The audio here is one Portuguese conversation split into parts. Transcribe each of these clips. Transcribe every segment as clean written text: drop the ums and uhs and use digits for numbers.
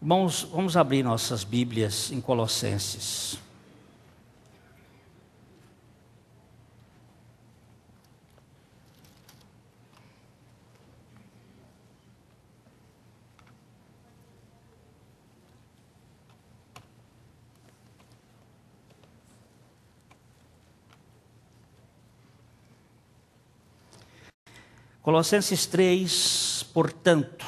Irmãos, vamos abrir nossas Bíblias em Colossenses. Colossenses 3, portanto,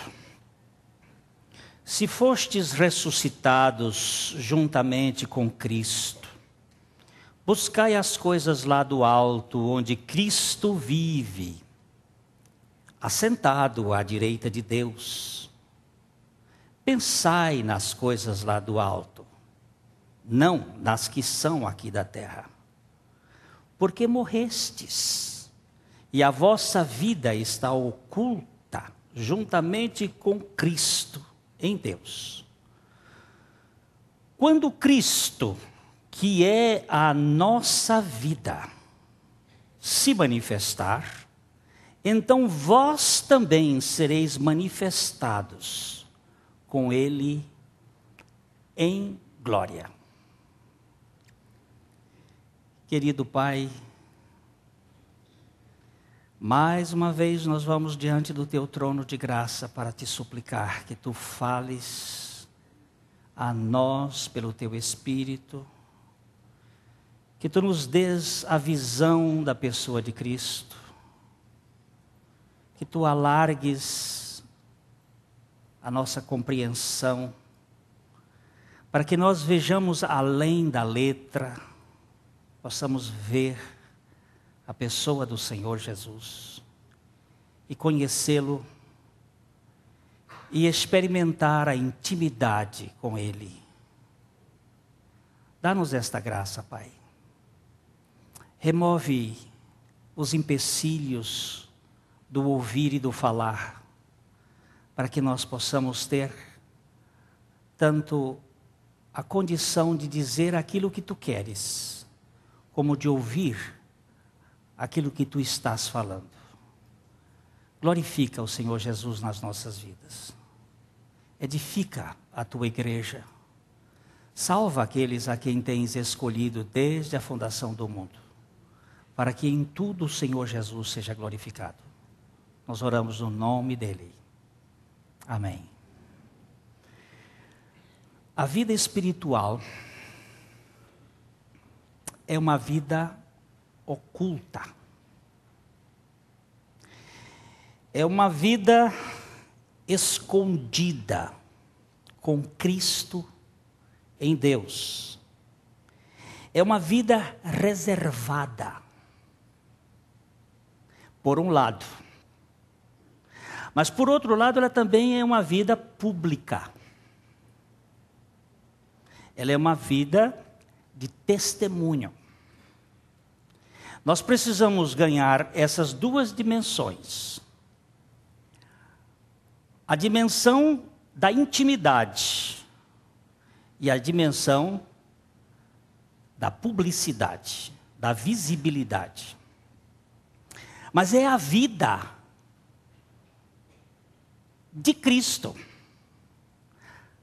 se fostes ressuscitados juntamente com Cristo, buscai as coisas lá do alto, onde Cristo vive, assentado à direita de Deus. Pensai nas coisas lá do alto, não nas que são aqui da terra, porque morrestes, e a vossa vida está oculta juntamente com Cristo em Deus. Quando Cristo, que é a nossa vida, se manifestar, então vós também sereis manifestados com Ele em glória. Querido Pai, mais uma vez nós vamos diante do Teu trono de graça para Te suplicar que Tu fales a nós pelo Teu Espírito, que Tu nos dês a visão da pessoa de Cristo, que Tu alargues a nossa compreensão, para que nós vejamos além da letra, possamos ver a pessoa do Senhor Jesus e conhecê-lo e experimentar a intimidade com Ele. Dá-nos esta graça, Pai. Remove os empecilhos do ouvir e do falar, para que nós possamos ter tanto a condição de dizer aquilo que Tu queres, como de ouvir aquilo que Tu estás falando. Glorifica o Senhor Jesus nas nossas vidas. Edifica a Tua igreja. Salva aqueles a quem Tens escolhido desde a fundação do mundo, para que em tudo o Senhor Jesus seja glorificado. Nós oramos no nome dEle. Amém. A vida espiritual é uma vida oculta. É uma vida escondida com Cristo em Deus. É uma vida reservada, por um lado. Mas por outro lado, ela também é uma vida pública. Ela é uma vida de testemunho. Nós precisamos ganhar essas duas dimensões. A dimensão da intimidade e a dimensão da publicidade, da visibilidade. Mas é a vida de Cristo.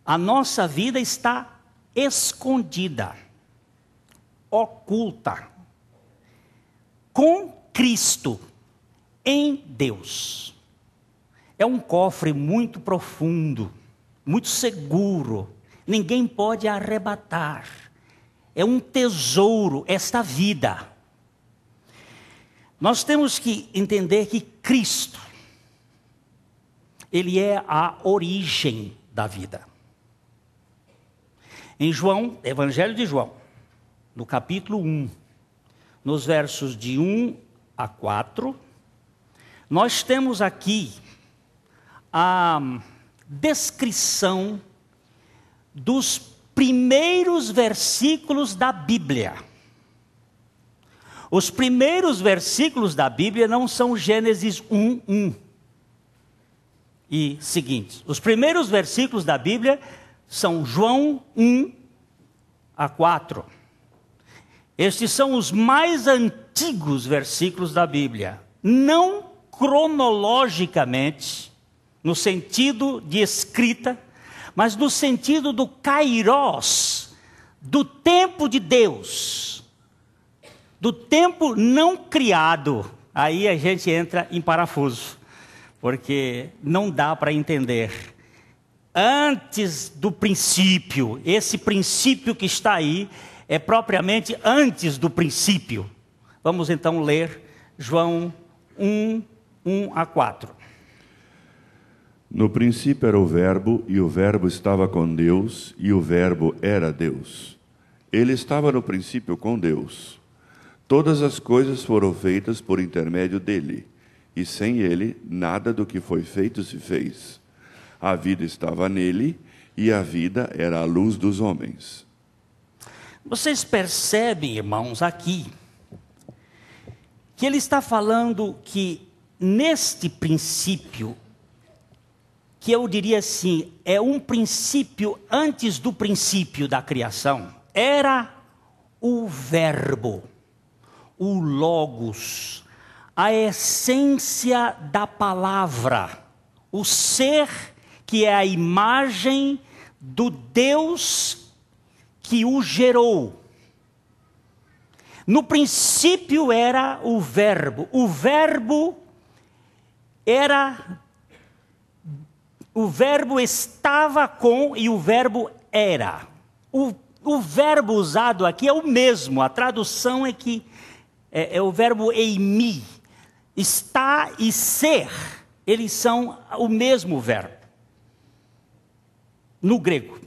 A nossa vida está escondida, oculta, com Cristo em Deus. É um cofre muito profundo, muito seguro. Ninguém pode arrebatar. É um tesouro esta vida. Nós temos que entender que Cristo, Ele é a origem da vida. Em João, Evangelho de João, no capítulo 1, nos versos de 1 a 4, nós temos aqui a descrição dos primeiros versículos da Bíblia. Os primeiros versículos da Bíblia não são Gênesis 1:1 e seguintes. Os primeiros versículos da Bíblia são João 1 a 4. Estes são os mais antigos versículos da Bíblia. Não cronologicamente, no sentido de escrita, mas no sentido do kairos, do tempo de Deus, do tempo não criado. Aí a gente entra em parafuso, porque não dá para entender. Antes do princípio, esse princípio que está aí é propriamente antes do princípio. Vamos então ler João 1, 1-4. No princípio era o Verbo, e o Verbo estava com Deus, e o Verbo era Deus. Ele estava no princípio com Deus. Todas as coisas foram feitas por intermédio dele, e sem ele, nada do que foi feito se fez. A vida estava nele, e a vida era a luz dos homens. Vocês percebem, irmãos, aqui, que ele está falando que neste princípio, que eu diria assim, é um princípio antes do princípio da criação, era o Verbo, o Logos, a essência da palavra, o ser que é a imagem do Deus que o gerou. No princípio era o Verbo estava com e o Verbo era. O verbo usado aqui é o mesmo, a tradução é que é o verbo eimi. Está e ser, eles são o mesmo verbo, no grego.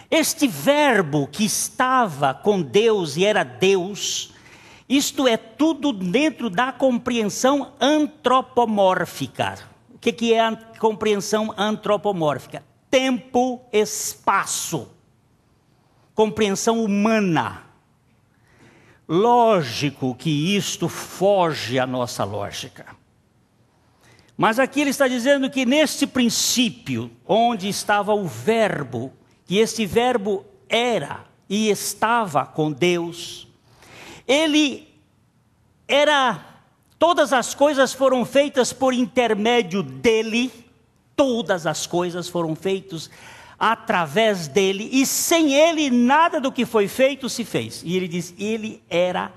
Este verbo que estava com Deus e era Deus, isto é tudo dentro da compreensão antropomórfica. O que é a compreensão antropomórfica? Tempo, espaço. Compreensão humana. Lógico que isto foge à nossa lógica. Mas aqui ele está dizendo que neste princípio, onde estava o Verbo, que este Verbo era e estava com Deus, ele era, todas as coisas foram feitas por intermédio dele, todas as coisas foram feitas através dele, e sem ele nada do que foi feito se fez. E ele diz, ele era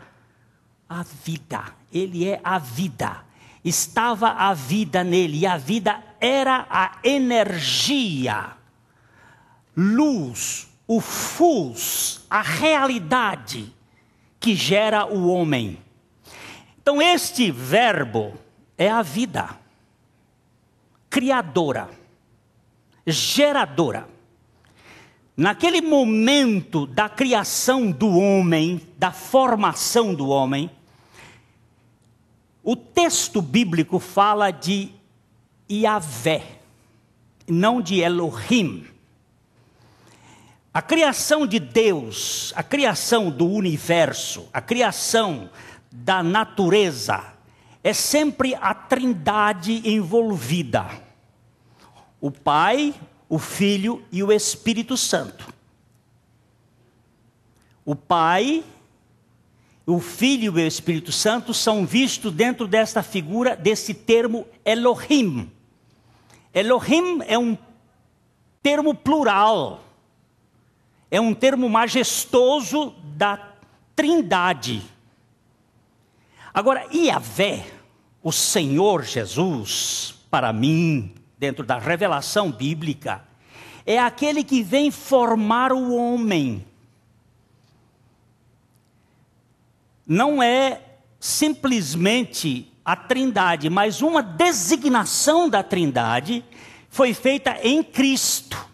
a vida, ele é a vida, estava a vida nele, e a vida era a energia, luz, o fus, a realidade que gera o homem. Então este verbo é a vida, criadora, geradora. Naquele momento da criação do homem, da formação do homem, o texto bíblico fala de Yahvé, não de Elohim. A criação de Deus, a criação do universo, a criação da natureza, é sempre a Trindade envolvida. O Pai, o Filho e o Espírito Santo. O Pai, o Filho e o Espírito Santo são vistos dentro desta figura, desse termo Elohim. Elohim é um termo plural. É um termo majestoso da Trindade. Agora, Yahvé, o Senhor Jesus, para mim, dentro da revelação bíblica, é aquele que vem formar o homem. Não é simplesmente a Trindade, mas uma designação da Trindade foi feita em Cristo.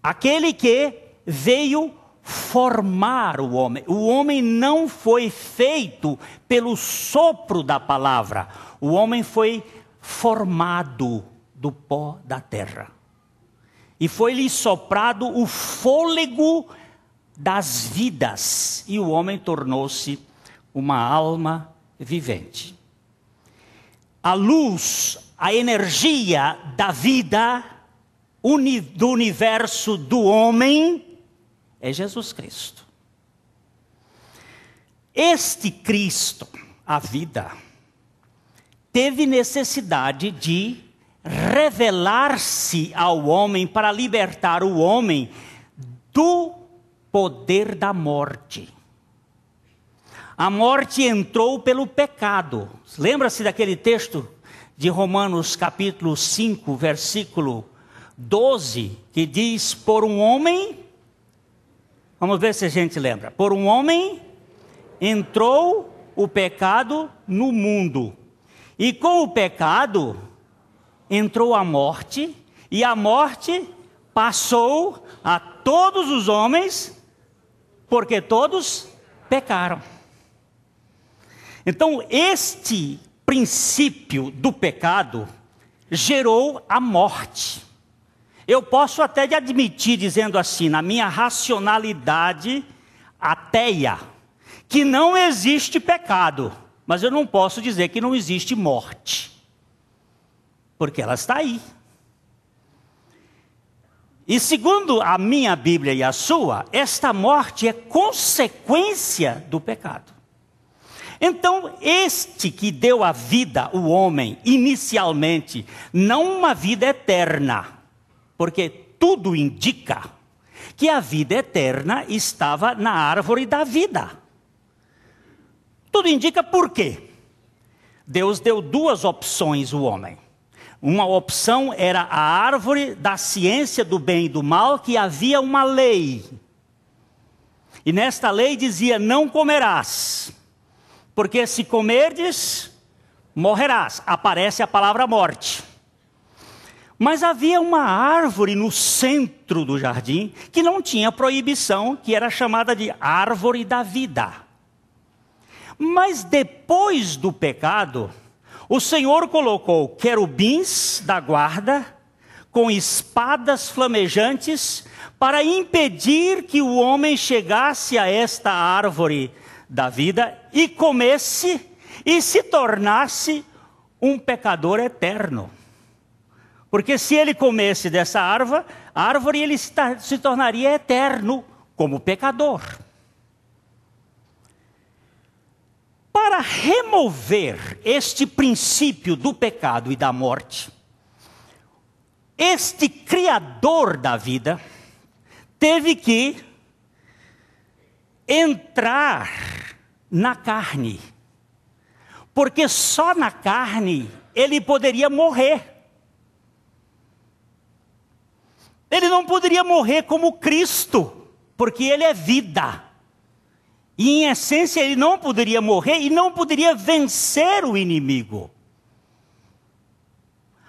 Aquele que veio formar o homem. O homem não foi feito pelo sopro da palavra. O homem foi formado do pó da terra. E foi-lhe soprado o fôlego das vidas. E o homem tornou-se uma alma vivente. A luz, a energia da vida do universo do homem é Jesus Cristo. Este Cristo, a vida, teve necessidade de revelar-se ao homem para libertar o homem do poder da morte. A morte entrou pelo pecado. Lembra-se daquele texto de Romanos capítulo 5, versículo 12, que diz, por um homem, vamos ver se a gente lembra, por um homem entrou o pecado no mundo, e com o pecado entrou a morte, e a morte passou a todos os homens, porque todos pecaram. Então, este princípio do pecado gerou a morte. Eu posso até admitir, dizendo assim, na minha racionalidade ateia, que não existe pecado, mas eu não posso dizer que não existe morte, porque ela está aí. E segundo a minha Bíblia e a sua, esta morte é consequência do pecado. Então, este que deu a vida, o homem, inicialmente, não uma vida eterna, porque tudo indica que a vida eterna estava na árvore da vida. Tudo indica por quê? Deus deu duas opções ao homem. Uma opção era a árvore da ciência do bem e do mal, que havia uma lei. E nesta lei dizia, não comerás, porque se comerdes, morrerás. Aparece a palavra morte. Mas havia uma árvore no centro do jardim, que não tinha proibição, que era chamada de árvore da vida. Mas depois do pecado, o Senhor colocou querubins da guarda, com espadas flamejantes, para impedir que o homem chegasse a esta árvore da vida e comesse e se tornasse um pecador eterno. Porque se ele comesse dessa árvore ele se tornaria eterno como pecador. Para remover este princípio do pecado e da morte, este Criador da vida teve que entrar na carne, porque só na carne ele poderia morrer. Ele não poderia morrer como Cristo, porque ele é vida. E em essência ele não poderia morrer e não poderia vencer o inimigo.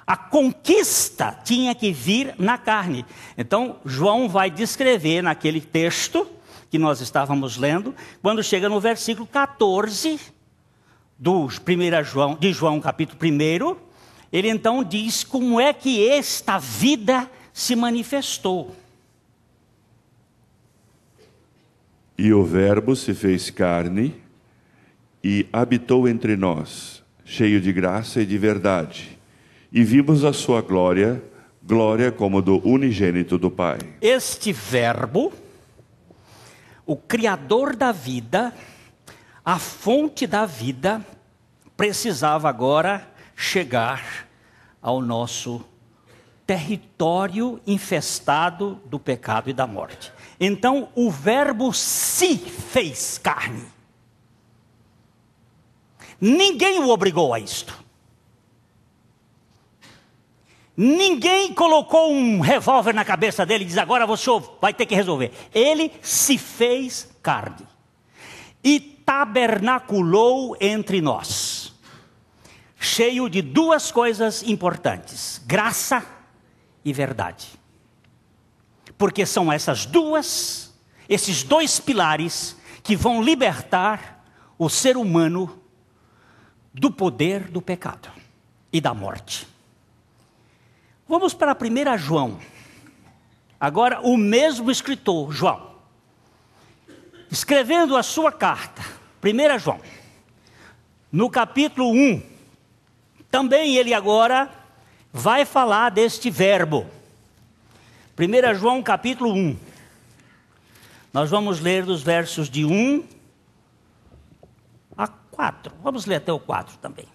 A conquista tinha que vir na carne. Então João vai descrever naquele texto que nós estávamos lendo, quando chega no versículo 14 de João capítulo 1, ele então diz como é que esta vida se manifestou. E o Verbo se fez carne e habitou entre nós, cheio de graça e de verdade. E vimos a sua glória, glória como do unigênito do Pai. Este Verbo, o Criador da vida, a fonte da vida, precisava agora chegar ao nosso território infestado do pecado e da morte. Então o Verbo se fez carne. Ninguém o obrigou a isto. Ninguém colocou um revólver na cabeça dele e diz, agora você vai ter que resolver. Ele se fez carne e tabernaculou entre nós, cheio de duas coisas importantes: graça e verdade. Porque são esses dois pilares que vão libertar o ser humano do poder do pecado e da morte. Vamos para 1 João. Agora o mesmo escritor, João, escrevendo a sua carta, 1 João, no capítulo 1, também ele agora vai falar deste verbo. 1 João capítulo 1. Nós vamos ler dos versos de 1 a 4. Vamos ler até o 4 também.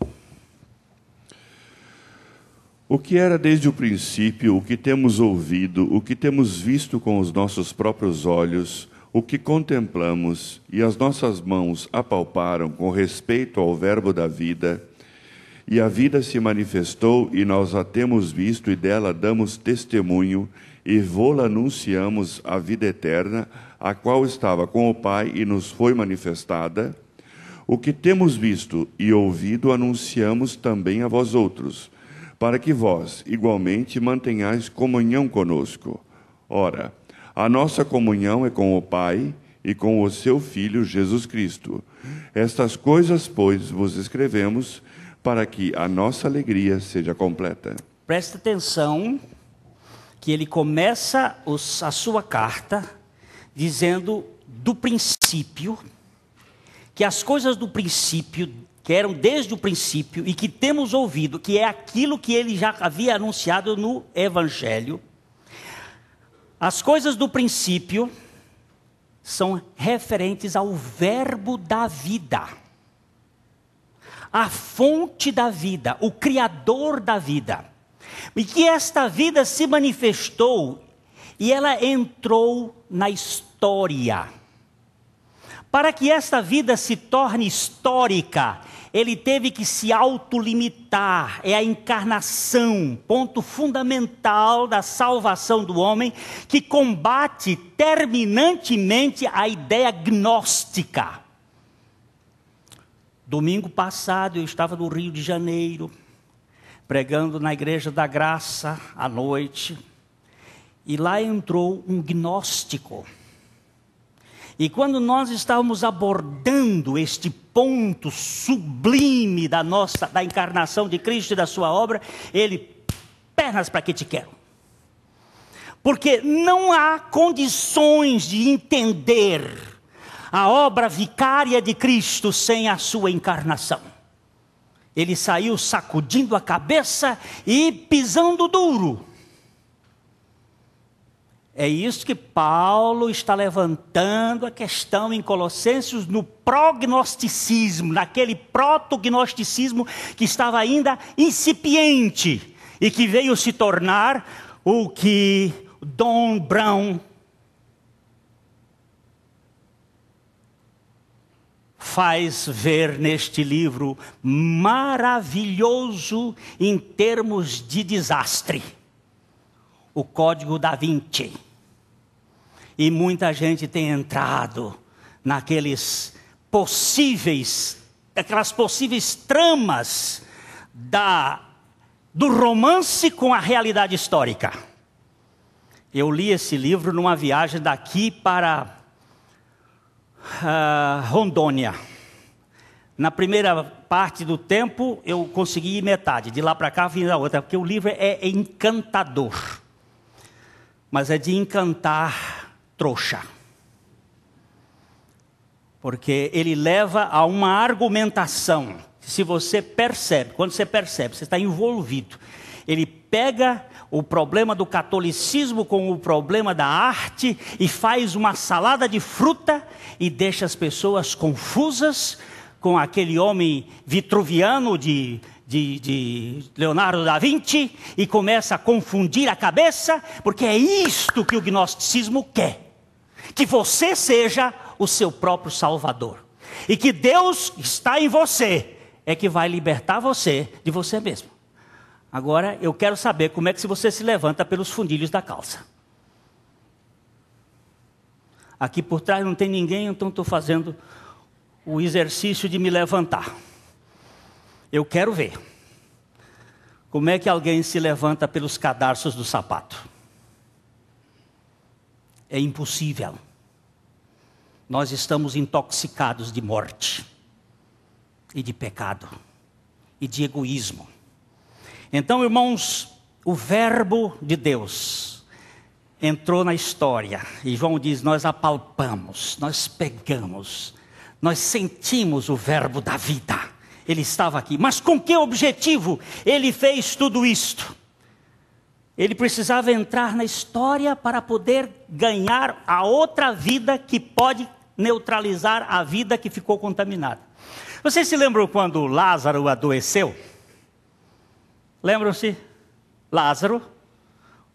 O que era desde o princípio, o que temos ouvido, o que temos visto com os nossos próprios olhos, o que contemplamos e as nossas mãos apalparam com respeito ao Verbo da vida, e a vida se manifestou e nós a temos visto e dela damos testemunho e vô-la anunciamos a vida eterna, a qual estava com o Pai e nos foi manifestada. O que temos visto e ouvido anunciamos também a vós outros, para que vós, igualmente, mantenhais comunhão conosco. Ora, a nossa comunhão é com o Pai e com o seu Filho Jesus Cristo. Estas coisas, pois, vos escrevemos, para que a nossa alegria seja completa. Presta atenção que ele começa a sua carta dizendo do princípio, que as coisas do princípio, que eram desde o princípio e que temos ouvido, que é aquilo que ele já havia anunciado no Evangelho. As coisas do princípio são referentes ao Verbo da vida, a fonte da vida, o Criador da vida. E que esta vida se manifestou e ela entrou na história. Para que esta vida se torne histórica, ele teve que se autolimitar. É a encarnação, ponto fundamental da salvação do homem, que combate terminantemente a ideia gnóstica. Domingo passado eu estava no Rio de Janeiro, pregando na Igreja da Graça à noite, e lá entrou um gnóstico. E quando nós estávamos abordando este ponto sublime da encarnação de Cristo e da sua obra, ele, pernas para que te quero. Porque não há condições de entender a obra vicária de Cristo sem a sua encarnação. Ele saiu sacudindo a cabeça e pisando duro. É isso que Paulo está levantando a questão em Colossenses no prognosticismo, naquele protognosticismo que estava ainda incipiente e que veio se tornar o que Don Brown faz ver neste livro maravilhoso em termos de desastre. O Código da Vinci. E muita gente tem entrado naquelas possíveis tramas do romance com a realidade histórica. Eu li esse livro numa viagem daqui para Rondônia. Na primeira parte do tempo eu consegui ir metade, de lá para cá vim da outra, porque o livro é encantador. Mas é de encantar trouxa. Porque ele leva a uma argumentação. Se você percebe, quando você percebe, você está envolvido. Ele pega o problema do catolicismo com o problema da arte e faz uma salada de fruta e deixa as pessoas confusas com aquele homem vitruviano de Leonardo da Vinci e começa a confundir a cabeça, porque é isto que o gnosticismo quer. Que você seja o seu próprio salvador. E que Deus está em você, é que vai libertar você de você mesmo. Agora eu quero saber como é que você se levanta pelos fundilhos da calça. Aqui por trás não tem ninguém, então estou fazendo o exercício de me levantar. Eu quero ver como é que alguém se levanta pelos cadarços do sapato. É impossível. Nós estamos intoxicados de morte, e de pecado, e de egoísmo. Então, irmãos, o Verbo de Deus entrou na história, e João diz, nós apalpamos, nós pegamos, nós sentimos o Verbo da vida. Ele estava aqui, mas com que objetivo ele fez tudo isto? Ele precisava entrar na história para poder ganhar a outra vida que pode neutralizar a vida que ficou contaminada. Vocês se lembram quando Lázaro adoeceu? Lembram-se? Lázaro,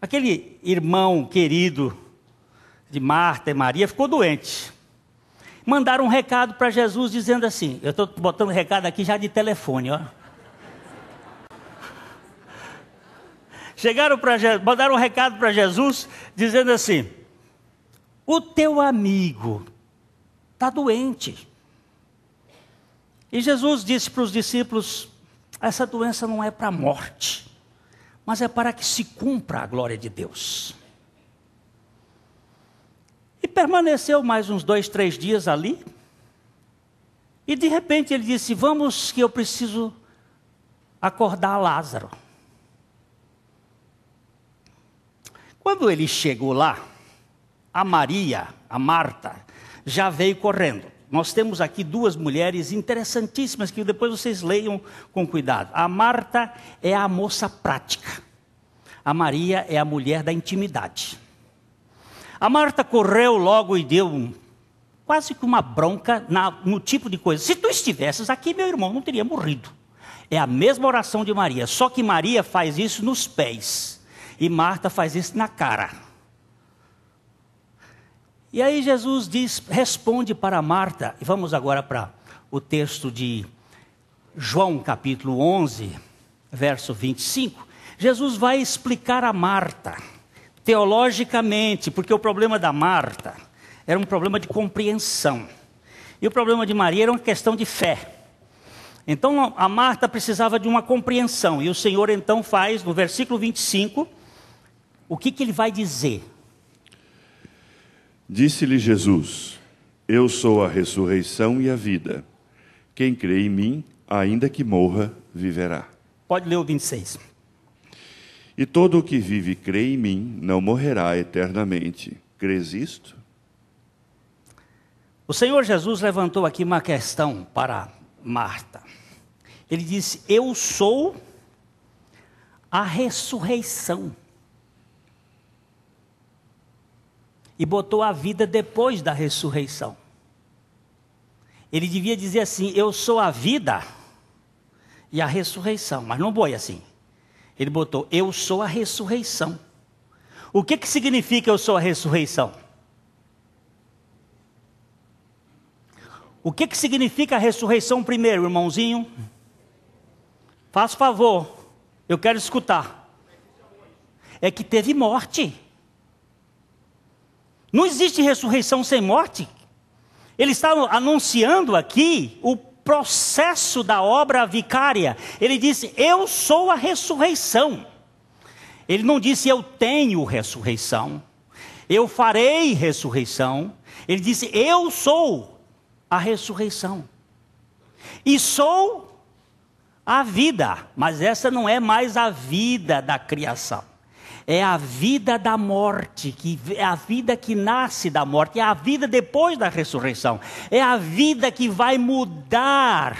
aquele irmão querido de Marta e Maria, ficou doente. Mandaram um recado para Jesus dizendo assim, eu estou botando recado aqui já de telefone, ó. Mandaram um recado para Jesus dizendo assim, o teu amigo está doente. E Jesus disse para os discípulos, essa doença não é para a morte, mas é para que se cumpra a glória de Deus. E permaneceu mais uns 2, 3 dias ali. E de repente ele disse, vamos que eu preciso acordar Lázaro. Quando ele chegou lá, a Maria, a Marta, já veio correndo. Nós temos aqui 2 mulheres interessantíssimas que depois vocês leiam com cuidado. A Marta é a moça prática. A Maria é a mulher da intimidade. A Marta correu logo e deu quase que uma bronca no tipo de coisa. Se tu estivesses aqui, meu irmão não teria morrido. É a mesma oração de Maria, só que Maria faz isso nos pés. E Marta faz isso na cara. E aí Jesus responde para Marta, e vamos agora para o texto de João capítulo 11, verso 25. Jesus vai explicar a Marta, teologicamente, porque o problema da Marta era um problema de compreensão. E o problema de Maria era uma questão de fé. Então a Marta precisava de uma compreensão. E o Senhor então faz, no versículo 25, o que ele vai dizer? Disse-lhe Jesus, eu sou a ressurreição e a vida. Quem crê em mim, ainda que morra, viverá. Pode ler o 26. E todo o que vive e crê em mim, não morrerá eternamente. Crês isto? O Senhor Jesus levantou aqui uma questão para Marta. Ele disse, eu sou a ressurreição. E botou a vida depois da ressurreição. Ele devia dizer assim, eu sou a vida e a ressurreição, mas não foi assim. Ele botou, eu sou a ressurreição. O que significa eu sou a ressurreição? O que significa a ressurreição primeiro, irmãozinho? Faz favor, eu quero escutar. É que teve morte. Não existe ressurreição sem morte. Ele está anunciando aqui o processo da obra vicária. Ele disse, eu sou a ressurreição. Ele não disse, eu tenho ressurreição. Eu farei ressurreição. Ele disse, eu sou a ressurreição. E sou a vida. Mas essa não é mais a vida da criação. É a vida da morte, é a vida que nasce da morte, é a vida depois da ressurreição. É a vida que vai mudar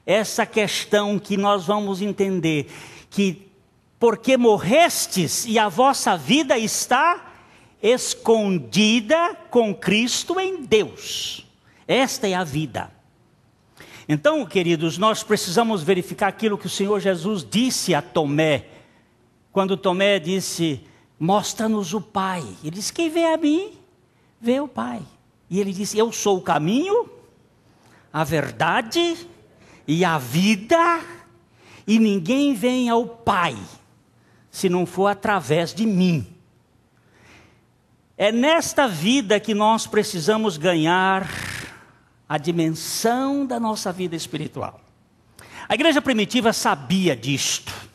essa questão que nós vamos entender. Que porque morrestes e a vossa vida está escondida com Cristo em Deus. Esta é a vida. Então, queridos, nós precisamos verificar aquilo que o Senhor Jesus disse a Tomé. Quando Tomé disse, mostra-nos o Pai. Ele disse, quem vê a mim, vê o Pai. E ele disse, eu sou o caminho, a verdade e a vida. E ninguém vem ao Pai, se não for através de mim. É nesta vida que nós precisamos ganhar a dimensão da nossa vida espiritual. A igreja primitiva sabia disto.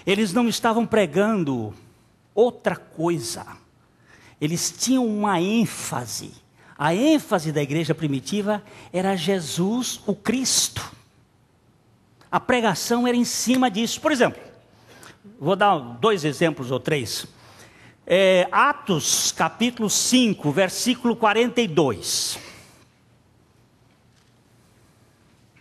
Eles não estavam pregando outra coisa. Eles tinham uma ênfase. A ênfase da igreja primitiva era Jesus, o Cristo. A pregação era em cima disso. Por exemplo, vou dar 2 exemplos ou 3. Atos capítulo 5, versículo 42.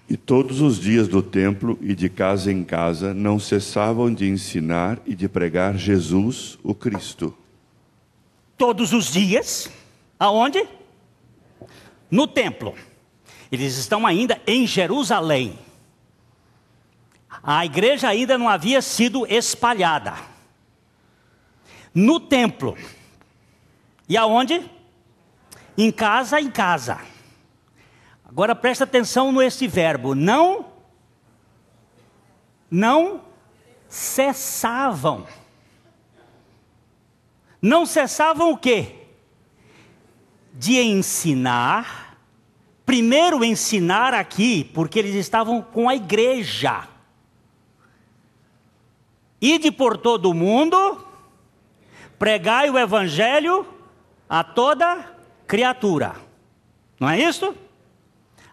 E todos os dias do templo e de casa em casa não cessavam de ensinar e de pregar Jesus, o Cristo. Todos os dias, aonde? No templo. Eles estão ainda em Jerusalém. A igreja ainda não havia sido espalhada. No templo. E aonde? Em casa, em casa. Agora presta atenção nesse verbo. Não cessavam. Não cessavam o quê? De ensinar. Primeiro ensinar aqui, porque eles estavam com a igreja. Ide por todo o mundo, pregai o evangelho a toda criatura. Não é isso?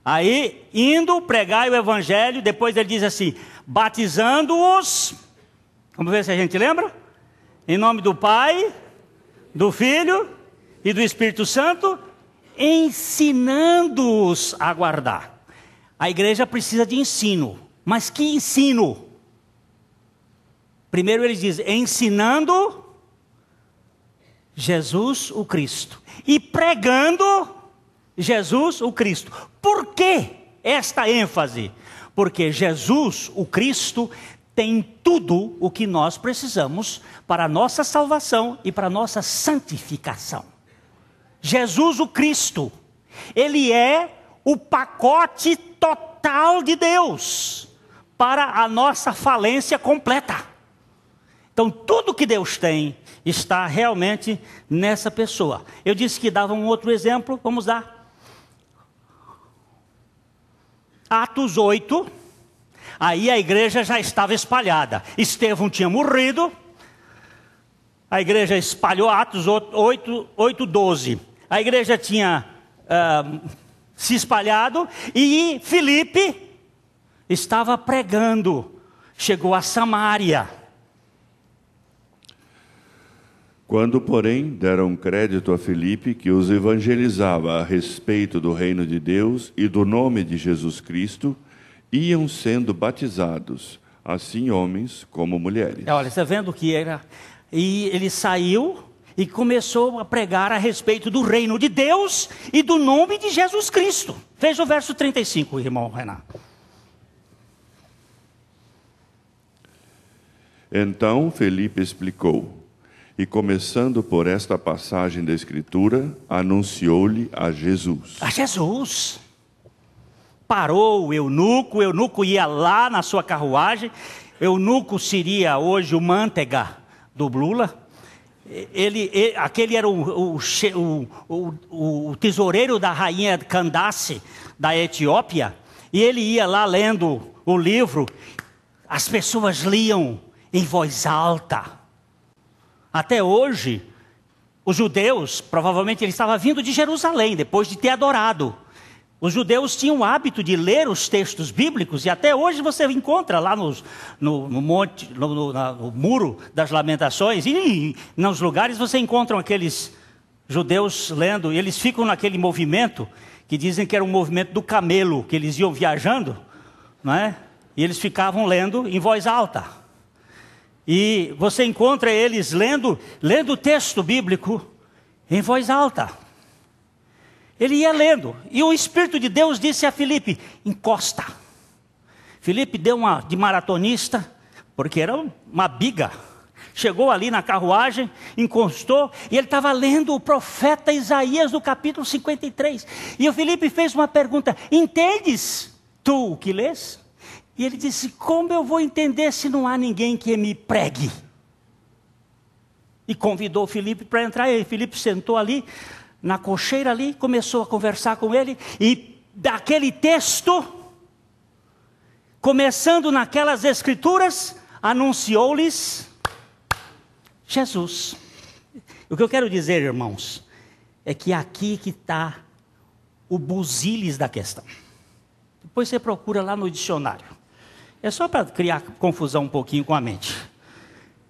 Aí, indo, pregai o evangelho, depois ele diz assim, batizando-os, vamos ver se a gente lembra? Em nome do Pai, do Filho e do Espírito Santo, ensinando-os a guardar. A igreja precisa de ensino, mas que ensino? Primeiro ele diz, ensinando Jesus o Cristo e pregando Jesus o Cristo. Por que esta ênfase? Porque Jesus o Cristo tem tudo o que nós precisamos para a nossa salvação e para a nossa santificação. Jesus o Cristo, Ele é o pacote total de Deus para a nossa falência completa. Então tudo que Deus tem está realmente nessa pessoa. Eu disse que dava um outro exemplo, vamos dar. Atos 8, aí a igreja já estava espalhada. Estevão tinha morrido, a igreja espalhou. Atos 8:12. A igreja tinha se espalhado e Filipe estava pregando. Chegou a Samaria. Quando, porém, deram crédito a Filipe, que os evangelizava a respeito do reino de Deus e do nome de Jesus Cristo, iam sendo batizados, assim homens como mulheres. Olha, você está vendo que era... E ele saiu e começou a pregar a respeito do reino de Deus e do nome de Jesus Cristo. Veja o verso 35, irmão Renato. Então Filipe explicou, e começando por esta passagem da Escritura, anunciou-lhe a Jesus. A Jesus. Parou o eunuco ia lá na sua carruagem. Eunuco seria hoje o Manteiga do Lula. Aquele era o tesoureiro da rainha Candace, da Etiópia. E ele ia lá lendo o livro. As pessoas liam em voz alta. Até hoje, os judeus, provavelmente ele estava vindo de Jerusalém, depois de ter adorado. Os judeus tinham o hábito de ler os textos bíblicos, e até hoje você encontra lá no muro das lamentações, e nos lugares você encontra aqueles judeus lendo, e eles ficam naquele movimento, que dizem que era um movimento do camelo, que eles iam viajando, não é? E eles ficavam lendo em voz alta. E você encontra eles lendo o texto bíblico em voz alta. Ele ia lendo. E o Espírito de Deus disse a Filipe, encosta. Filipe deu uma de maratonista, porque era uma biga. Chegou ali na carruagem, encostou, e ele estava lendo o profeta Isaías do capítulo 53. E o Filipe fez uma pergunta, entendes tu o que lês? E ele disse, como eu vou entender se não há ninguém que me pregue? E convidou Filipe para entrar. E Filipe sentou ali, na cocheira ali, começou a conversar com ele. E daquele texto, começando naquelas escrituras, anunciou-lhes Jesus. O que eu quero dizer, irmãos, é que aqui que está o busilis da questão. Depois você procura lá no dicionário. É só para criar confusão um pouquinho com a mente.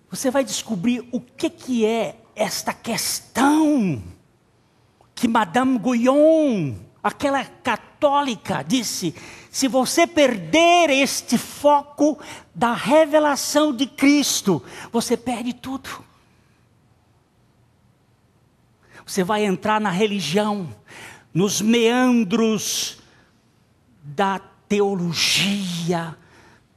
Você vai descobrir o que é esta questão que Madame Guyon, aquela católica, disse: se você perder este foco da revelação de Cristo, você perde tudo. Você vai entrar na religião, nos meandros da teologia,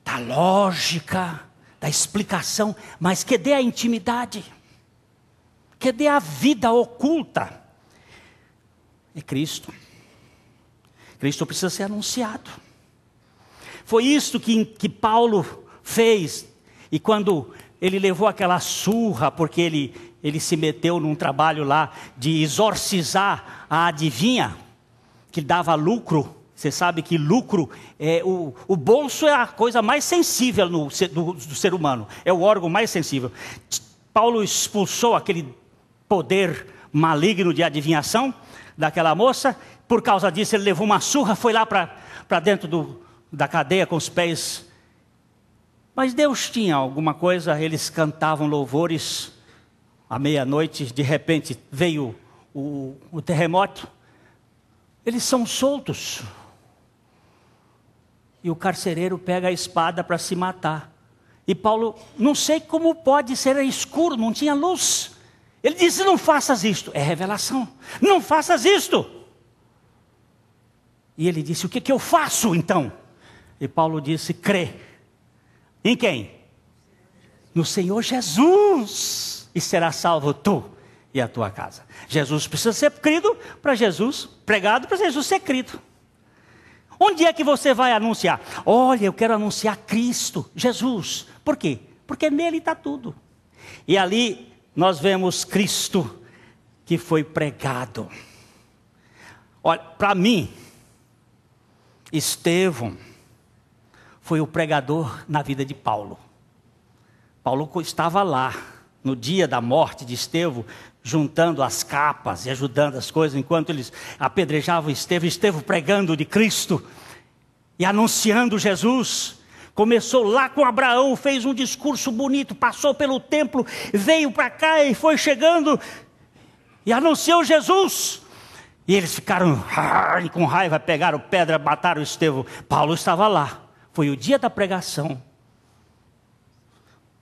da da lógica, da explicação, mas que dê a intimidade, que dê a vida oculta. É Cristo. Cristo precisa ser anunciado. Foi isso que Paulo fez. E quando ele levou aquela surra, porque ele se meteu num trabalho lá de exorcizar a adivinha, que dava lucro. Você sabe que lucro, o bolso é a coisa mais sensível do ser humano. É o órgão mais sensível. Paulo expulsou aquele poder maligno de adivinhação daquela moça. Por causa disso ele levou uma surra, foi lá para dentro da cadeia com os pés. Mas Deus tinha alguma coisa, eles cantavam louvores à meia-noite, de repente veio o terremoto. Eles são soltos. E o carcereiro pega a espada para se matar. E Paulo, não sei como pode ser escuro, não tinha luz. Ele disse, não faças isto. É revelação. Não faças isto. E ele disse, o que eu faço então? E Paulo disse, crê. Em quem? No Senhor Jesus. E será salvo tu e a tua casa. Jesus precisa ser crido para Jesus, pregado para Jesus ser crido. Onde é que você vai anunciar? Olha, eu quero anunciar Cristo, Jesus. Por quê? Porque nele está tudo. E ali nós vemos Cristo que foi pregado. Olha, para mim, Estevão foi o pregador na vida de Paulo. Paulo estava lá, no dia da morte de Estevão, juntando as capas e ajudando as coisas, enquanto eles apedrejavam Estevão pregando de Cristo e anunciando Jesus. Começou lá com Abraão, fez um discurso bonito, passou pelo templo, veio para cá e foi chegando e anunciou Jesus. E eles ficaram com raiva, pegaram pedra, mataram Estevão. Paulo estava lá, foi o dia da pregação.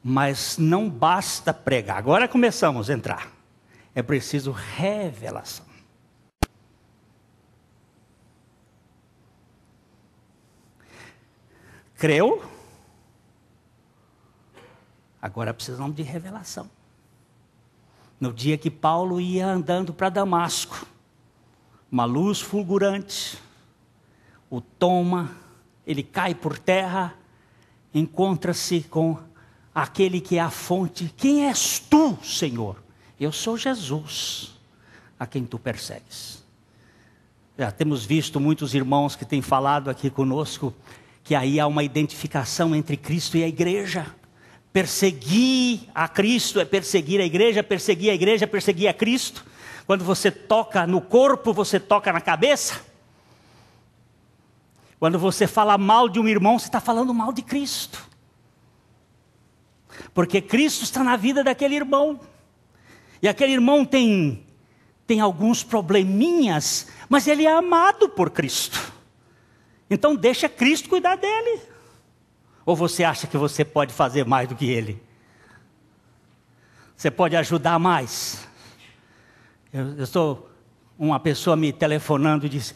Mas não basta pregar, agora começamos a entrar. É preciso revelação. Creu? Agora precisamos de revelação. No dia que Paulo ia andando para Damasco, uma luz fulgurante o toma, ele cai por terra, encontra-se com aquele que é a fonte. Quem és tu, Senhor? Eu sou Jesus, a quem tu persegues. Já temos visto muitos irmãos que têm falado aqui conosco, que aí há uma identificação entre Cristo e a igreja. Perseguir a Cristo é perseguir a igreja, perseguir a igreja é perseguir a Cristo. Quando você toca no corpo, você toca na cabeça. Quando você fala mal de um irmão, você está falando mal de Cristo. Porque Cristo está na vida daquele irmão. E aquele irmão tem alguns probleminhas, mas ele é amado por Cristo. Então deixa Cristo cuidar dele. Ou você acha que você pode fazer mais do que ele? Você pode ajudar mais? Eu estou, uma pessoa me telefonando e disse,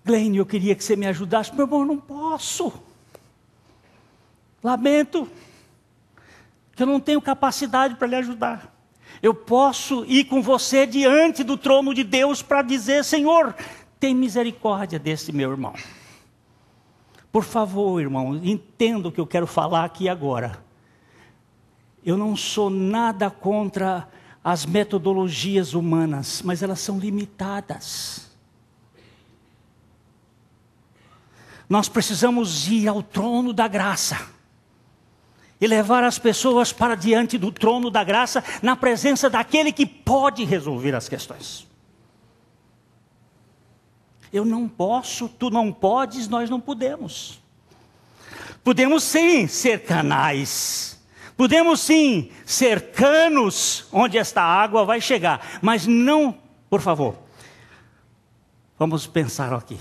Glenn, eu queria que você me ajudasse. Meu irmão, eu não posso. Lamento, que eu não tenho capacidade para lhe ajudar. Eu posso ir com você diante do trono de Deus para dizer, Senhor, tem misericórdia desse meu irmão. Por favor, irmão, entenda o que eu quero falar aqui agora. Eu não sou nada contra as metodologias humanas, mas elas são limitadas. Nós precisamos ir ao trono da graça e levar as pessoas para diante do trono da graça, na presença daquele que pode resolver as questões. Eu não posso, tu não podes, nós não podemos. Podemos sim ser canais. Podemos sim ser canos onde esta água vai chegar. Mas não, por favor, vamos pensar aqui.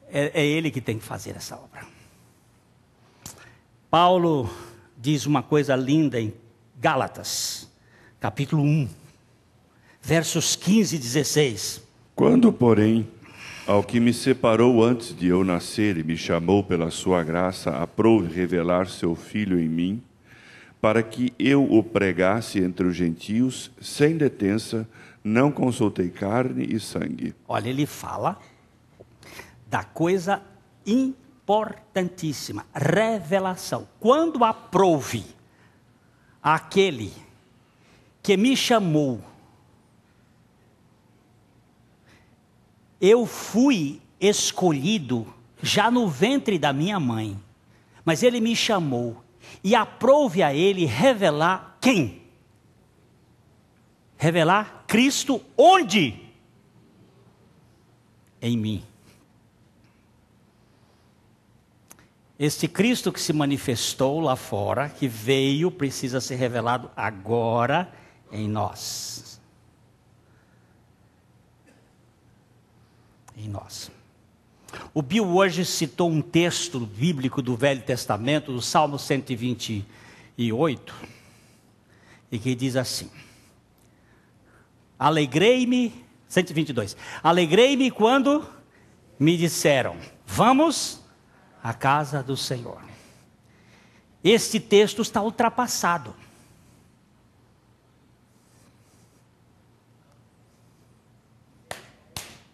É Ele que tem que fazer essa obra. Paulo diz uma coisa linda em Gálatas, capítulo 1, versos 15 e 16. Quando, porém, Ao que me separou antes de eu nascer e me chamou pela sua graça, aprove revelar seu Filho em mim, para que eu o pregasse entre os gentios, sem detença, não consultei carne e sangue. Olha, ele fala da coisa importantíssima, revelação. Quando aprove aquele que me chamou, eu fui escolhido já no ventre da minha mãe, mas ele me chamou e aprove a ele revelar quem? Revelar Cristo onde? Em mim. Este Cristo que se manifestou lá fora, que veio, precisa ser revelado agora em nós. Em nós. O Bill hoje citou um texto bíblico do Velho Testamento, do Salmo 128, e que diz assim: alegrei-me, 122, alegrei-me quando me disseram, vamos à casa do Senhor. Este texto está ultrapassado.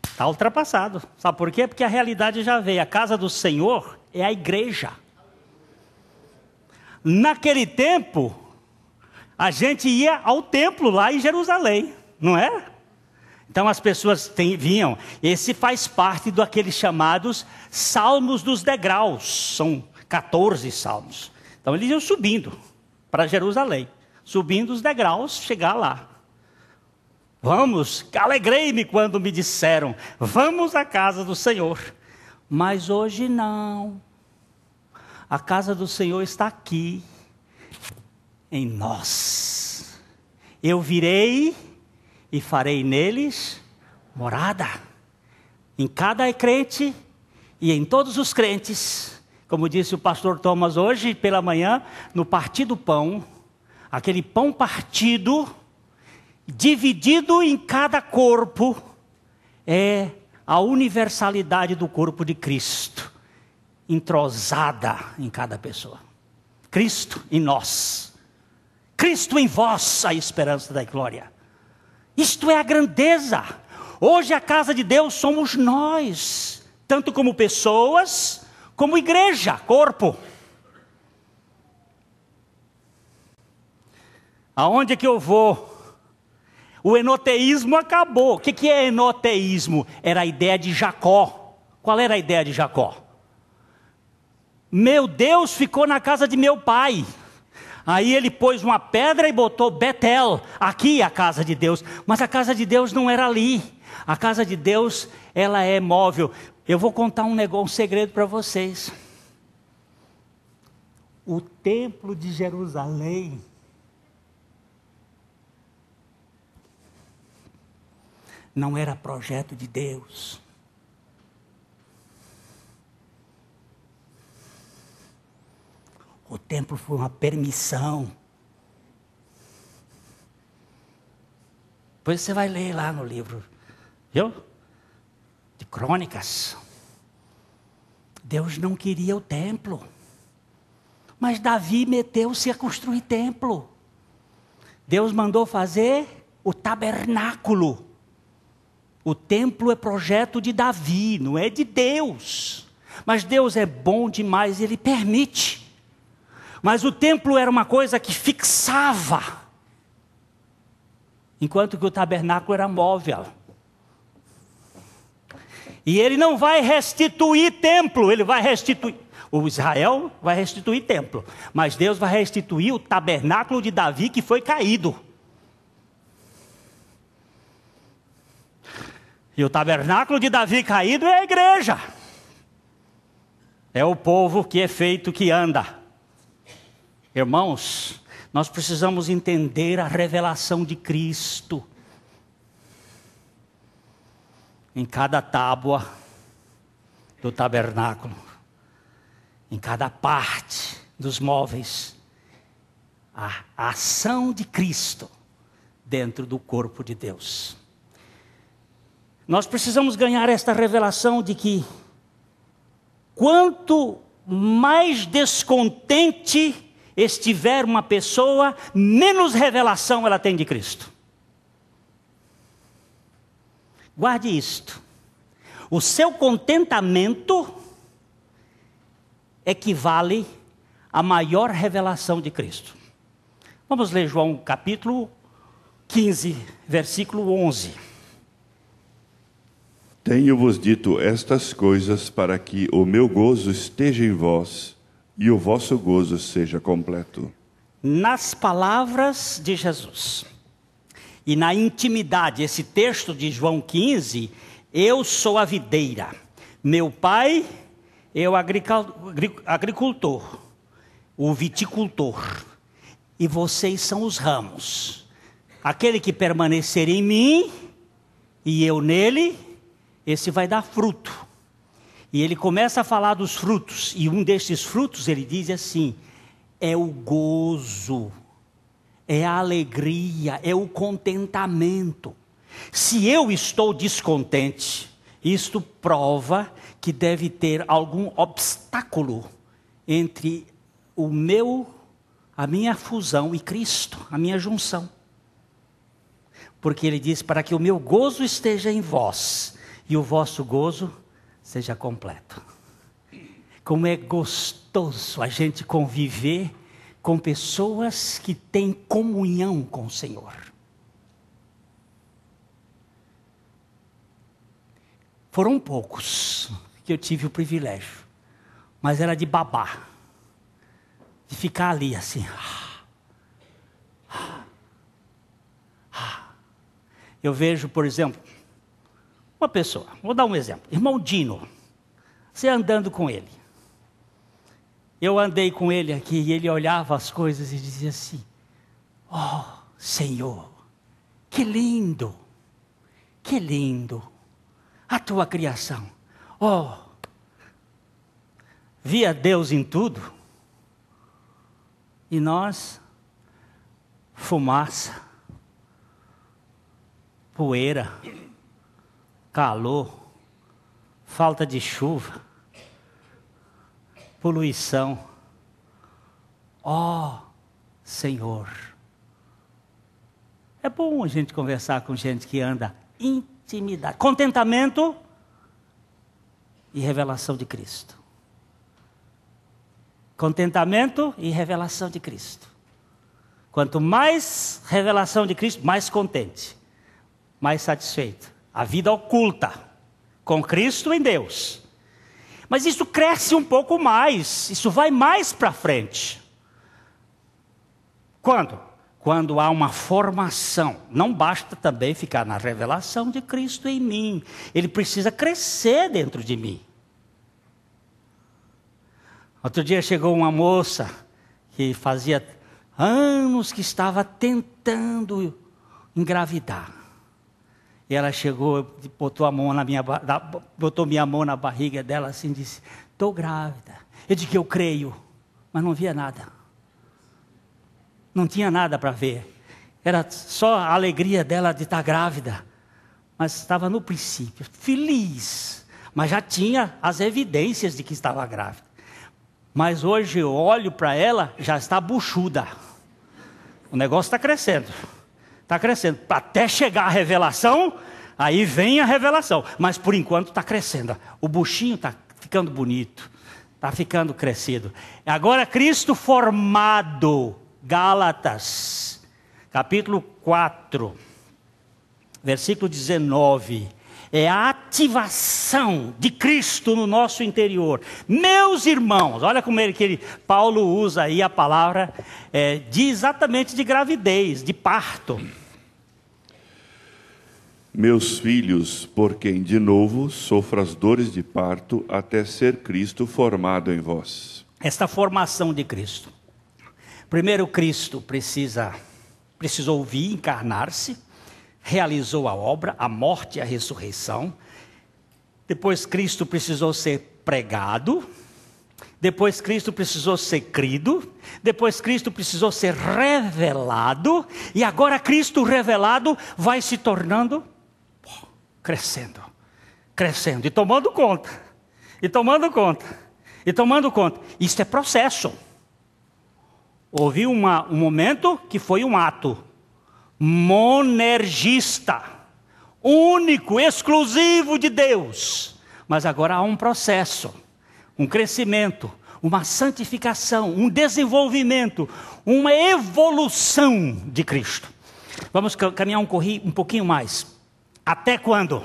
Está ultrapassado. Sabe por quê? Porque a realidade já veio. A casa do Senhor é a igreja. Naquele tempo, a gente ia ao templo lá em Jerusalém, não é? Então as pessoas vinham. Esse faz parte daqueles chamados salmos dos degraus. São 14 salmos. Então eles iam subindo para Jerusalém. Subindo os degraus, chegar lá. Vamos, alegrei-me quando me disseram, vamos à casa do Senhor. Mas hoje não. A casa do Senhor está aqui, em nós. Eu virei e farei neles morada. Em cada crente e em todos os crentes. Como disse o pastor Thomas hoje pela manhã, no partir do pão, aquele pão partido, dividido em cada corpo, é a universalidade do corpo de Cristo, entrosada em cada pessoa. Cristo em nós, Cristo em vós, a esperança da glória. Isto é a grandeza. Hoje a casa de Deus somos nós, tanto como pessoas, como igreja, corpo. Aonde que eu vou? O enoteísmo acabou. O que é enoteísmo? Era a ideia de Jacó. Qual era a ideia de Jacó? Meu Deus ficou na casa de meu pai. Aí ele pôs uma pedra e botou Betel. Aqui é a casa de Deus. Mas a casa de Deus não era ali. A casa de Deus, ela é móvel. Eu vou contar um segredo para vocês. O templo de Jerusalém não era projeto de Deus. O templo foi uma permissão. Depois você vai ler lá no livro, viu? De Crônicas. Deus não queria o templo. Mas Davi meteu-se a construir templo. Deus mandou fazer o tabernáculo. O templo é projeto de Davi, não é de Deus. Mas Deus é bom demais, Ele permite. Mas o templo era uma coisa que fixava. Enquanto que o tabernáculo era móvel. E Ele não vai restituir templo, Ele vai restituir. O Israel vai restituir templo. Mas Deus vai restituir o tabernáculo de Davi que foi caído. E o tabernáculo de Davi caído é a igreja. É o povo que é feito, que anda. Irmãos, nós precisamos entender a revelação de Cristo. Em cada tábua do tabernáculo. Em cada parte dos móveis. A ação de Cristo dentro do corpo de Deus. Nós precisamos ganhar esta revelação de que quanto mais descontente estiver uma pessoa, menos revelação ela tem de Cristo. Guarde isto. O seu contentamento equivale à maior revelação de Cristo. Vamos ler João capítulo 15, versículo 11. Tenho-vos dito estas coisas para que o meu gozo esteja em vós e o vosso gozo seja completo. Nas palavras de Jesus e na intimidade, esse texto de João 15, eu sou a videira, meu pai é o agricultor, o viticultor, e vocês são os ramos. Aquele que permanecer em mim e eu nele, esse vai dar fruto. E ele começa a falar dos frutos, e um destes frutos ele diz assim: é o gozo, é a alegria, é o contentamento. Se eu estou descontente, isto prova que deve ter algum obstáculo entre a minha fusão e Cristo, a minha junção. Porque ele diz: para que o meu gozo esteja em vós e o vosso gozo seja completo. Como é gostoso a gente conviver com pessoas que têm comunhão com o Senhor. Foram poucos que eu tive o privilégio, mas era de babar, de ficar ali assim. Eu vejo, por exemplo, uma pessoa, vou dar um exemplo, irmão Dino, você andando com ele. Eu andei com ele aqui e ele olhava as coisas e dizia assim: oh, Senhor, que lindo a tua criação. Oh, via Deus em tudo. E nós, fumaça, poeira, calor, falta de chuva, poluição. Ó Senhor, é bom a gente conversar com gente que anda intimidade, contentamento e revelação de Cristo. Contentamento e revelação de Cristo. Quanto mais revelação de Cristo, mais contente, mais satisfeito. A vida oculta, com Cristo em Deus. Mas isso cresce um pouco mais, isso vai mais para frente. Quando? Quando há uma formação. Não basta também ficar na revelação de Cristo em mim. Ele precisa crescer dentro de mim. Outro dia chegou uma moça que fazia anos que estava tentando engravidar. E ela chegou, botou minha mão na barriga dela assim e disse: estou grávida. Eu disse que eu creio, mas não via nada. Não tinha nada para ver. Era só a alegria dela de estar grávida. Mas estava no princípio, feliz. Mas já tinha as evidências de que estava grávida. Mas hoje eu olho para ela, já está buchuda. O negócio está crescendo. Está crescendo. Até chegar a revelação, aí vem a revelação. Mas por enquanto está crescendo. O buchinho está ficando bonito. Está ficando crescido. Agora Cristo formado. Gálatas, capítulo 4, versículo 19. É a ativação de Cristo no nosso interior. Meus irmãos, olha como Paulo usa aí a palavra de exatamente de gravidez, de parto. Meus filhos, por quem de novo sofro as dores de parto, até ser Cristo formado em vós. Esta formação de Cristo. Primeiro, Cristo precisou vir encarnar-se, realizou a obra, a morte e a ressurreição. Depois Cristo precisou ser pregado. Depois Cristo precisou ser crido. Depois Cristo precisou ser revelado. E agora Cristo revelado vai se tornando crescendo, crescendo, e tomando conta, e tomando conta, e tomando conta. Isso é processo. Houve um momento que foi um ato monergista, único, exclusivo de Deus. Mas agora há um processo, um crescimento, uma santificação, um desenvolvimento, uma evolução de Cristo. Vamos caminhar um pouquinho mais. Até quando?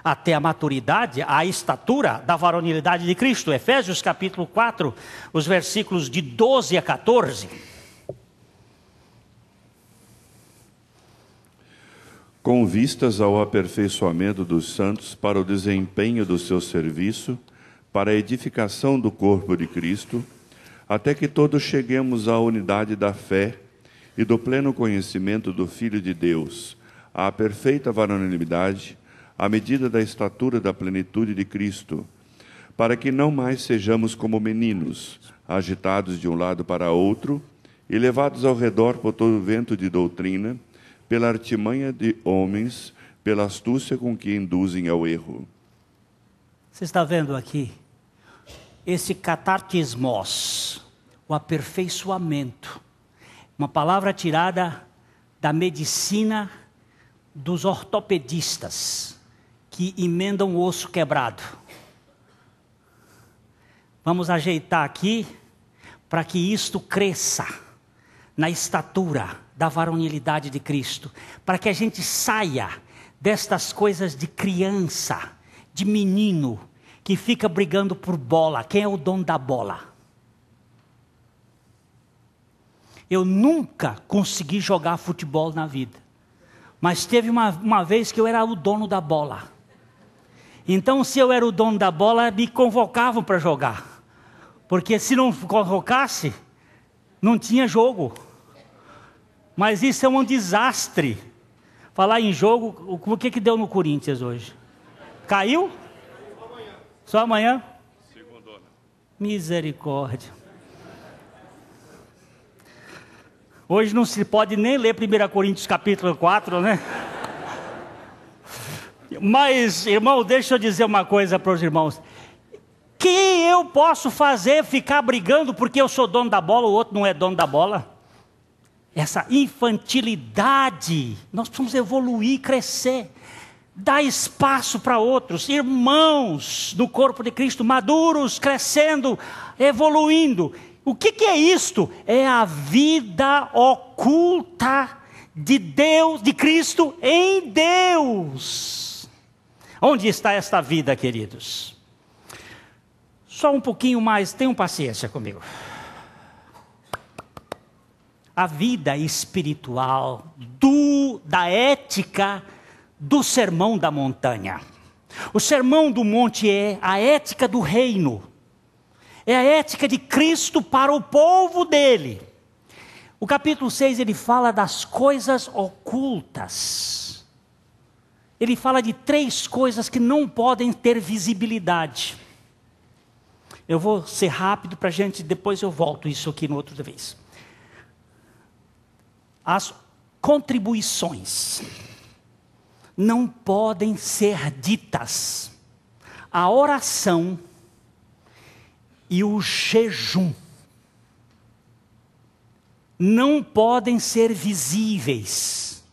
Até a maturidade, a estatura da varonilidade de Cristo. Efésios capítulo 4, os versículos de 12 a 14. Com vistas ao aperfeiçoamento dos santos para o desempenho do seu serviço, para a edificação do corpo de Cristo, até que todos cheguemos à unidade da fé e do pleno conhecimento do Filho de Deus, à perfeita varonilidade, à medida da estatura da plenitude de Cristo, para que não mais sejamos como meninos, agitados de um lado para outro e levados ao redor por todo vento de doutrina, pela artimanha de homens, pela astúcia com que induzem ao erro. Você está vendo aqui? Esse catartismos, o aperfeiçoamento, uma palavra tirada da medicina dos ortopedistas, que emendam o osso quebrado. Vamos ajeitar aqui, para que isto cresça na estatura da varonilidade de Cristo, para que a gente saia destas coisas de criança, de menino, que fica brigando por bola. Quem é o dono da bola? Eu nunca consegui jogar futebol na vida, mas teve uma vez que eu era o dono da bola. Então, se eu era o dono da bola, me convocavam para jogar, porque se não convocasse, não tinha jogo. Mas isso é um desastre. Falar em jogo, o que deu no Corinthians hoje? Caiu? Só amanhã? Segundona. Misericórdia. Hoje não se pode nem ler 1 Coríntios capítulo 4, né? Mas, irmão, deixa eu dizer uma coisa para os irmãos. Que eu posso fazer ficar brigando porque eu sou dono da bola, o outro não é dono da bola? Essa infantilidade, nós precisamos evoluir, crescer, dar espaço para outros, irmãos do corpo de Cristo, maduros, crescendo, evoluindo. O que é isto? É a vida oculta de Deus, de Cristo em Deus. Onde está esta vida, queridos? Só um pouquinho mais, tenham paciência comigo. A vida espiritual da ética do Sermão da Montanha. O Sermão do Monte é a ética do reino. É a ética de Cristo para o povo dele. O capítulo 6 ele fala das coisas ocultas. Ele fala de 3 coisas que não podem ter visibilidade. Eu vou ser rápido para a gente, depois eu volto isso aqui no outra vez. As contribuições não podem ser ditas. A oração e o jejum não podem ser visíveis,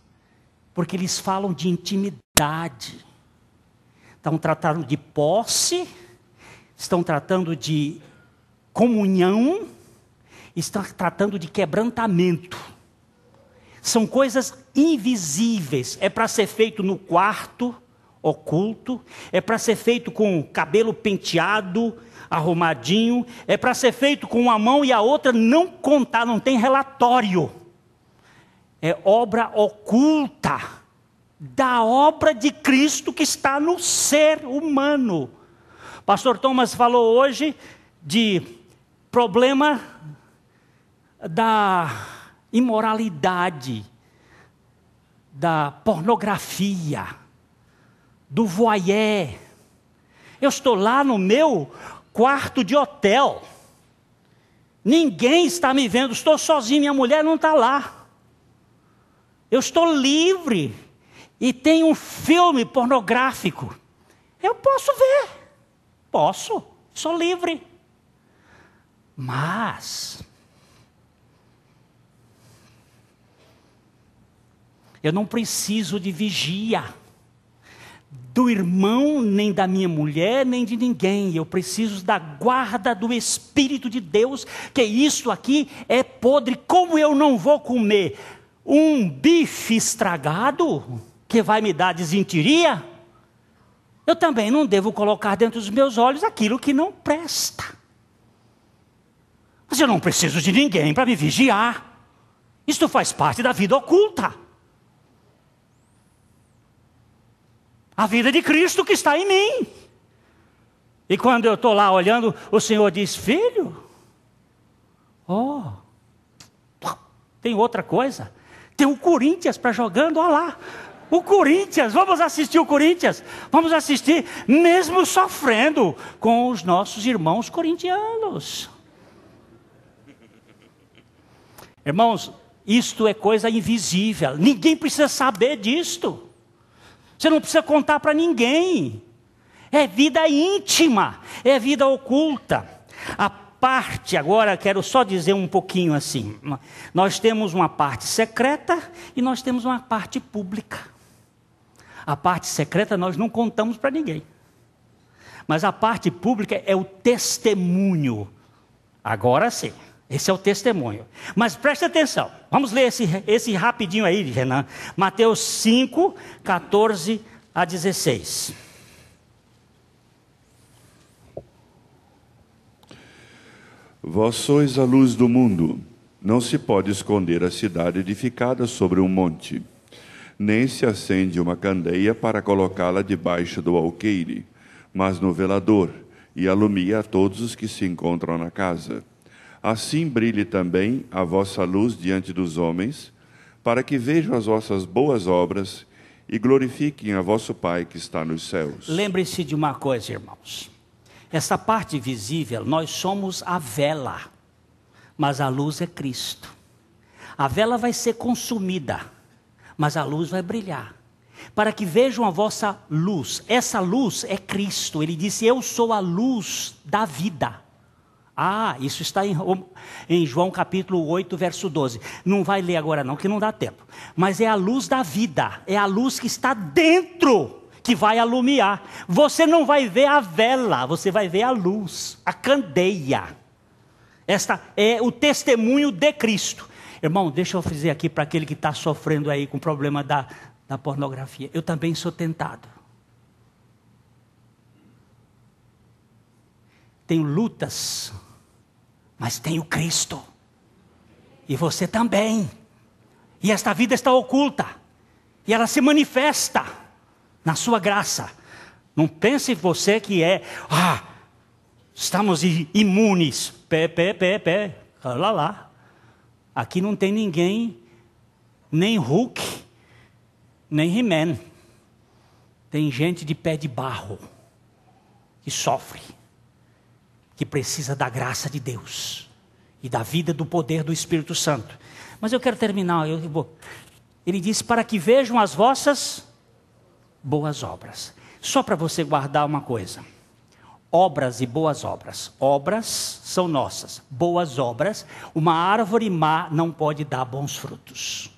porque eles falam de intimidade. Estão tratando de posse, estão tratando de comunhão, estão tratando de quebrantamento. São coisas invisíveis. É para ser feito no quarto, oculto. É para ser feito com o cabelo penteado, arrumadinho. É para ser feito com uma mão e a outra não contar, não tem relatório. É obra oculta da obra de Cristo que está no ser humano. Pastor Thomas falou hoje de problema da imoralidade, da pornografia, do voyeur. Eu estou lá no meu quarto de hotel, ninguém está me vendo, estou sozinho, minha mulher não está lá. Eu estou livre e tem um filme pornográfico, eu posso ver. Posso, sou livre. Mas eu não preciso de vigia do irmão, nem da minha mulher, nem de ninguém. Eu preciso da guarda do Espírito de Deus, que isso aqui é podre. Como eu não vou comer um bife estragado, que vai me dar desinteria, eu também não devo colocar dentro dos meus olhos aquilo que não presta. Mas eu não preciso de ninguém para me vigiar. Isto faz parte da vida oculta. A vida de Cristo que está em mim. E quando eu estou lá olhando, o Senhor diz: filho, tem outra coisa. Tem o Corinthians para jogando, olha lá. O Corinthians, vamos assistir o Corinthians. Vamos assistir, mesmo sofrendo com os nossos irmãos corintianos. Irmãos, isto é coisa invisível. Ninguém precisa saber disto. Você não precisa contar para ninguém. É vida íntima, é vida oculta. A parte, agora quero só dizer um pouquinho assim. Nós temos uma parte secreta e nós temos uma parte pública. A parte secreta nós não contamos para ninguém. Mas a parte pública é o testemunho. Agora sim, esse é o testemunho. Mas preste atenção, vamos ler esse rapidinho aí, Renan. Mateus 5, 14 a 16. Vós sois a luz do mundo. Não se pode esconder a cidade edificada sobre um monte. Nem se acende uma candeia para colocá-la debaixo do alqueire, mas no velador, e alumia a todos os que se encontram na casa. Assim brilhe também a vossa luz diante dos homens, para que vejam as vossas boas obras e glorifiquem a vosso Pai que está nos céus. Lembre-se de uma coisa, irmãos. Essa parte visível, nós somos a vela, mas a luz é Cristo. A vela vai ser consumida, mas a luz vai brilhar. Para que vejam a vossa luz. Essa luz é Cristo. Ele disse: eu sou a luz da vida. Isso está em João capítulo 8, verso 12. Não vai ler agora não, que não dá tempo. Mas é a luz da vida. É a luz que está dentro, que vai alumiar. Você não vai ver a vela, você vai ver a luz, a candeia. Esta é o testemunho de Cristo. Irmão, deixa eu dizer aqui para aquele que está sofrendo aí com o problema da pornografia. Eu também sou tentado. Tenho lutas, mas tenho Cristo. E você também. E esta vida está oculta. E ela se manifesta na sua graça. Não pense você que estamos imunes. Lá. Aqui não tem ninguém, nem Hulk, nem He-Man. Tem gente de pé de barro, que sofre, que precisa da graça de Deus, e da vida do poder do Espírito Santo. Mas eu quero terminar, ele disse: para que vejam as vossas boas obras. Só para você guardar uma coisa: obras e boas obras. Obras são nossas, boas obras. Uma árvore má não pode dar bons frutos.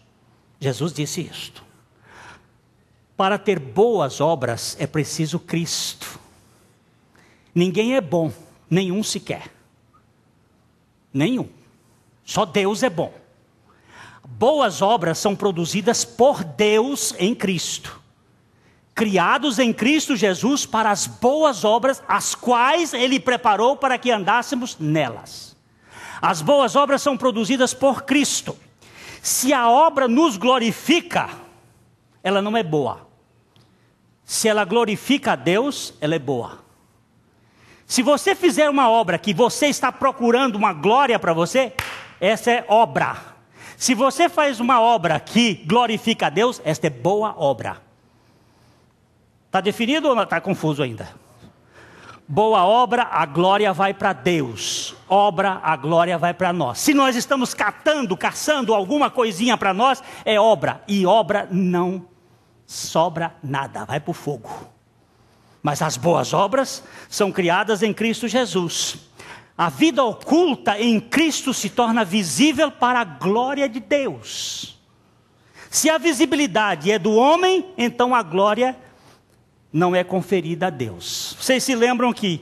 Jesus disse isto. Para ter boas obras é preciso Cristo. Ninguém é bom, nenhum sequer. Nenhum. Só Deus é bom. Boas obras são produzidas por Deus em Cristo. Criados em Cristo Jesus para as boas obras, as quais Ele preparou para que andássemos nelas. As boas obras são produzidas por Cristo. Se a obra nos glorifica, ela não é boa. Se ela glorifica a Deus, ela é boa. Se você fizer uma obra que você está procurando uma glória para você, essa é obra. Se você faz uma obra que glorifica a Deus, esta é boa obra. Está definido ou está confuso ainda? Boa obra, a glória vai para Deus. Obra, a glória vai para nós. Se nós estamos caçando alguma coisinha para nós, é obra. E obra não sobra nada, vai para o fogo. Mas as boas obras são criadas em Cristo Jesus. A vida oculta em Cristo se torna visível para a glória de Deus. Se a visibilidade é do homem, então a glória não é conferida a Deus. Vocês se lembram que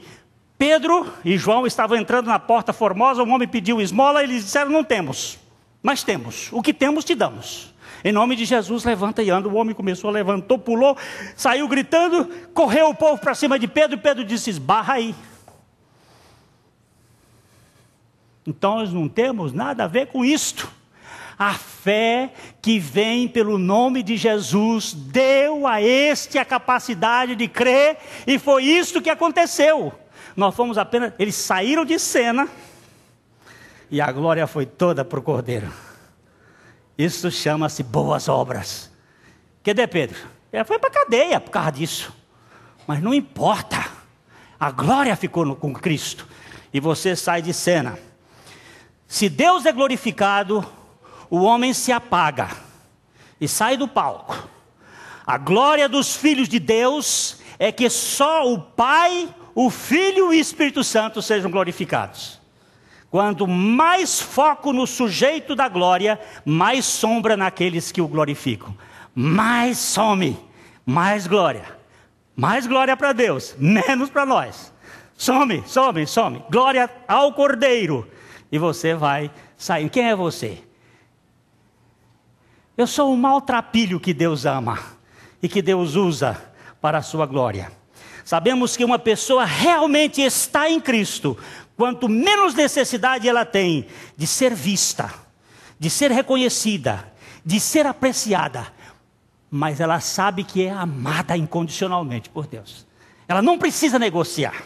Pedro e João estavam entrando na porta formosa, um homem pediu esmola, eles disseram, não temos, mas temos, o que temos te damos. Em nome de Jesus, levanta e anda. O homem começou, levantou, pulou, saiu gritando, correu o povo para cima de Pedro, e Pedro disse, esbarra aí. Então nós não temos nada a ver com isto. A fé que vem pelo nome de Jesus deu a este a capacidade de crer, e foi isto que aconteceu. Nós fomos apenas, eles saíram de cena, e a glória foi toda para o Cordeiro. Isso chama-se boas obras. Cadê Pedro? Ele foi para a cadeia por causa disso. Mas não importa. A glória ficou com Cristo. E você sai de cena. Se Deus é glorificado, o homem se apaga e sai do palco. A glória dos filhos de Deus é que só o Pai, o Filho e o Espírito Santo sejam glorificados. Quanto mais foco no sujeito da glória, mais sombra naqueles que o glorificam. Mais some, mais glória. Mais glória para Deus, menos para nós. Some, some, some. Glória ao Cordeiro. E você vai sair. Quem é você? Eu sou um maltrapilho que Deus ama e que Deus usa para a sua glória. Sabemos que uma pessoa realmente está em Cristo quanto menos necessidade ela tem de ser vista, de ser reconhecida, de ser apreciada, mas ela sabe que é amada incondicionalmente por Deus. Ela não precisa negociar.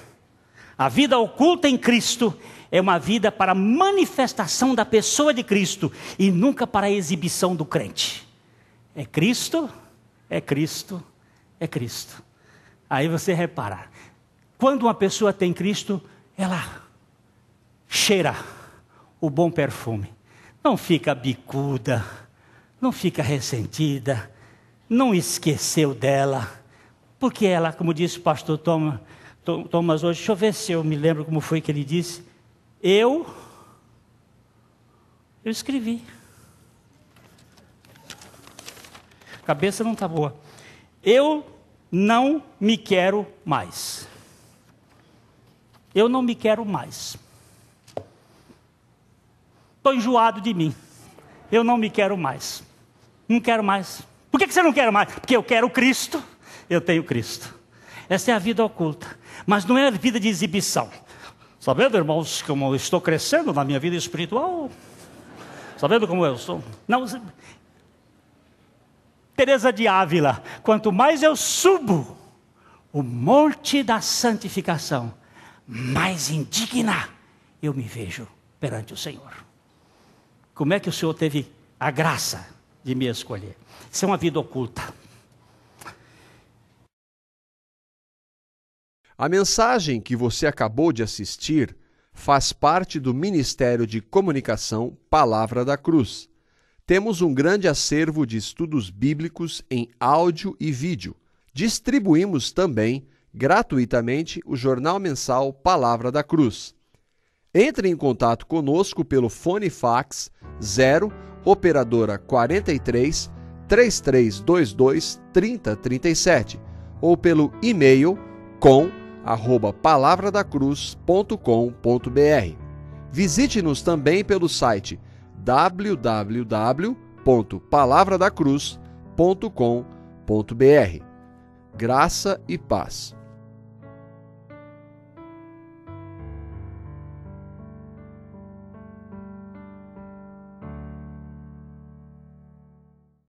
A vida oculta em Cristo é uma vida para manifestação da pessoa de Cristo e nunca para a exibição do crente. É Cristo, é Cristo, é Cristo. Aí você repara, quando uma pessoa tem Cristo, ela cheira o bom perfume. Não fica bicuda, não fica ressentida, não esqueceu dela, porque ela, como disse o pastor Thomas hoje, deixa eu ver se eu me lembro como foi que ele disse. Eu escrevi. A cabeça não está boa. Eu não me quero mais. Eu não me quero mais. Estou enjoado de mim. Eu não me quero mais. Não quero mais. Por que você não quer mais? Porque eu quero Cristo. Eu tenho Cristo. Essa é a vida oculta. Mas não é a vida de exibição. Sabendo, irmãos, como eu estou crescendo na minha vida espiritual? Sabendo como eu sou? Não. Teresa de Ávila, quanto mais eu subo o monte da santificação, mais indigna eu me vejo perante o Senhor. Como é que o Senhor teve a graça de me escolher? Isso é uma vida oculta. A mensagem que você acabou de assistir faz parte do Ministério de Comunicação Palavra da Cruz. Temos um grande acervo de estudos bíblicos em áudio e vídeo. Distribuímos também, gratuitamente, o jornal mensal Palavra da Cruz. Entre em contato conosco pelo fone fax 0 operadora 43 3322 3037 ou pelo e-mail com@palavradacruz.com.br. Visite-nos também pelo site www.palavradacruz.com.br. Graça e paz.